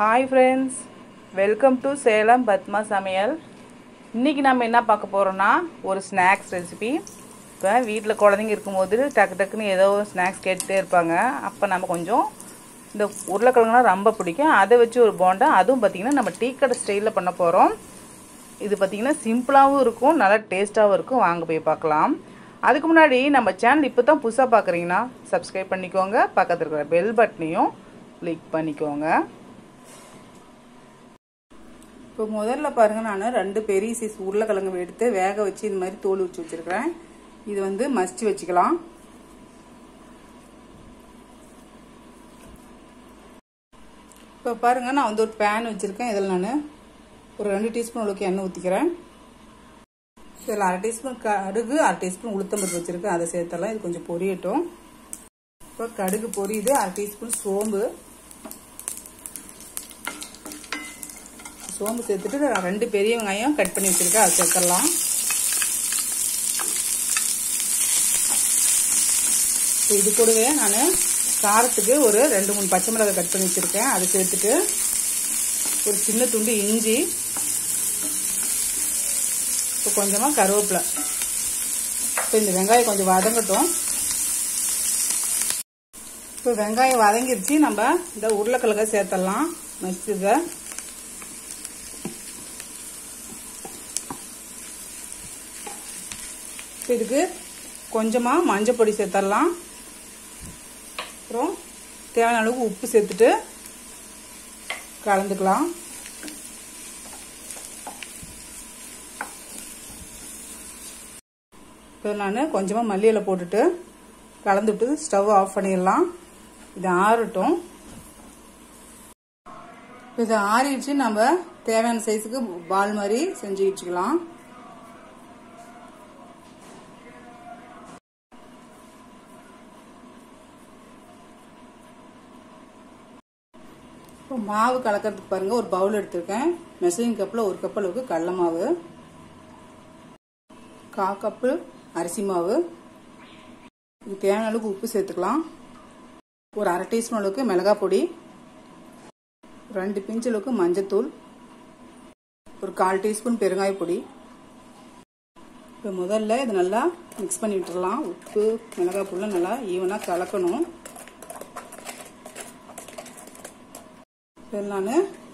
Hi friends, welcome to Salem Patma Samayal. இன்னைக்கு நாம என்ன பார்க்க போறோம்னா ஒரு ஸ்நாக்ஸ் ரெசிபி. இப்போ வீட்ல குழந்தைங்க இருக்கும்போது டக்குன்னு ஏதோ ஸ்நாக்ஸ் கேட்டுட்டே இருப்பாங்க. அப்ப நாம கொஞ்சம் இந்த உருளைக்கிழங்குனா ரொம்ப பிடிக்கும். அதை வச்சு ஒரு போண்டா, அதுவும் பாத்தீங்கன்னா நம்ம டீ கடை ஸ்டைல்ல பண்ண போறோம். இது பாத்தீங்கன்னா சிம்பிளாவும் இருக்கும், நல்ல டேஸ்டாவும் இருக்கும். வாங்க போய் பார்க்கலாம். அதுக்கு முன்னாடி நம்ம சேனல் இப்போதான் புதுசா பார்க்கறீங்கன்னா Subscribe பண்ணிக்கோங்க. பக்கத்துல இருக்கிற பெல் பட்டனையும் கிளிக் பண்ணிக்கோங்க. இப்போ முதல்ல பாருங்க, நான் 2 பெரிய சைஸ் உருளைக்கிழங்கு எடுத்து வேக வச்சு இந்த மாதிரி தோல் உரிச்சு வச்சிருக்கேன். இது வந்து மசிச்சு வச்சுக்கலாம். இப்போ பாருங்க, நான் வந்து ஒரு பேன் வச்சிருக்கேன். இதில் நான் ஒரு 2 டீஸ்பூன் அளவுக்கு எண்ணெய் ஊற்றிக்கிறேன். இதில் 1/2 டீஸ்பூன் கடுகு, 1/2 டீஸ்பூன் உளுத்தம்பருப்பு வச்சிருக்கேன். அதை சேர்த்தலாம். இது கொஞ்சம் பொரியட்டும். இப்போ கடுகு பொரியுது. 1/2 டீஸ்பூன் சோம்பு சேர்த்துட்டு 2 பெரிய வெங்காயம் கட் பண்ணி வச்சிருக்கேன். அதை சேர்த்துடலாம். இது கூடவே நான் காரத்துக்கு ஒரு 2-3 பச்சை மிளகாய் கட் பண்ணி வச்சிருக்கேன். அதை சேர்த்துட்டு ஒரு சின்ன துண்டு இஞ்சி, இப்போ கொஞ்சமா கருவேப்பிலை. இப்போ இந்த வெங்காயம் கொஞ்சம் வதங்கட்டும். இப்போ வெங்காயம் வதங்கிருச்சு. நம்ம இந்த உருளைக்கிழங்கை சேர்த்துடலாம். மசிச்சதை இதுக்கு கொஞ்சமா மஞ்சள் பொடி சேர்த்துடலாம். அப்புறம் தேவையான அளவுக்கு உப்பு சேர்த்துட்டு கலந்துக்கலாம். இப்போ நான் கொஞ்சமா மல்லி இலை போட்டுட்டு கலந்துட்டு ஸ்டவ் ஆஃப் பண்ணிடலாம். இது ஆறட்டும். இது ஆறிடுச்சு. நம்ம தேவையான சைஸுக்கு பால் மாதிரி செஞ்சு வச்சுக்கலாம். மாவு கலக்கிறதுக்கு பாருங்க, ஒரு பவுல் எடுத்திருக்கேன். மெஷரிங் கப்பில் 1 கப் அளவுக்கு கடலை மாவு, 1/4 கப்பு அரிசி மாவு, இதுக்கு தேவையான அளவுக்கு உப்பு சேர்த்துக்கலாம். ஒரு 1/2 டீஸ்பூன் அளவுக்கு மிளகாய் பொடி, 2 பிஞ்ச் அளவுக்கு மஞ்சத்தூள், ஒரு 1/4 டீஸ்பூன் பெருங்காய பொடி. இப்போ முதல்ல இது நல்லா மிக்ஸ் பண்ணி விட்டுடலாம். உப்பு மிளகாய் பொடிலாம் நல்லா ஈவனாக கலக்கணும். நான்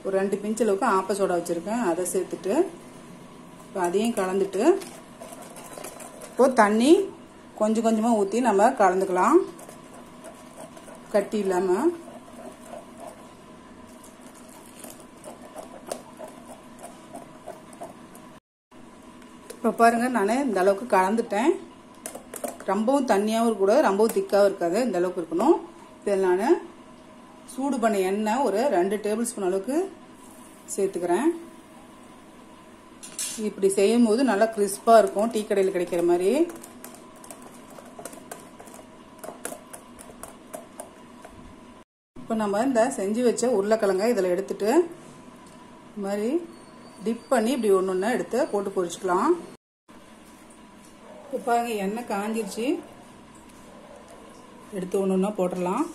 ஒரு 2 பிஞ்ச் அளவுக்கு ஆப்ப சோடா வச்சிருக்கேன். அதை சேர்த்துட்டு இப்போ அதையும் கலந்துட்டு இப்போ தண்ணி கொஞ்சம் கொஞ்சமா ஊற்றி நம்ம கலந்துக்கலாம், கட்டி இல்லாம. இப்போ பாருங்க, நான் இந்த அளவுக்கு கலந்துட்டேன். ரொம்பவும் தண்ணியாகவும் இருக்கக்கூடாது, ரொம்பவும் திக்காகவும் இருக்காது, இந்த அளவுக்கு இருக்கணும். இதில் நான் சூடு பண்ண எண்ணெய் ஒரு 2 டேபிள் ஸ்பூன் அளவுக்கு சேர்த்துக்கிறேன். இப்படி செய்யும் போது நல்லா கிறிஸ்பா இருக்கும், டீ கடையில் கிடைக்கிற மாதிரி. இப்போ நம்ம இந்த செஞ்சு வச்ச உருளைக்கிழங்கை இதில் எடுத்துட்டு இந்த மாதிரி டிப் பண்ணி இப்படி ஒன்று எடுத்து போட்டு பொரிச்சுக்கலாம். இப்போ பாருங்க, எண்ணெய் காஞ்சிருச்சு. எடுத்து ஒன்று போட்டுடலாம்.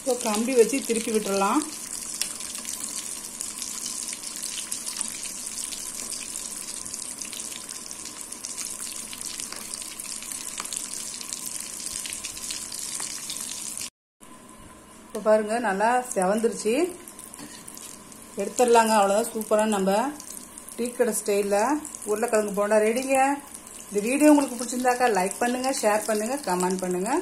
இப்போ கம்பி வச்சு திருப்பி விட்டுறலாம். இப்போ பாருங்க, நல்லா செவந்துருச்சு. எடுத்துடலாங்க. அவ்வளோதான். சூப்பராக நம்ம டீ கடை ஸ்டைலில் உருளைக்கிழங்கு போண்டா ரெடிங்க. இந்த வீடியோ உங்களுக்கு பிடிச்சிருந்தாக்கா லைக் பண்ணுங்க, ஷேர் பண்ணுங்க, கமெண்ட் பண்ணுங்க.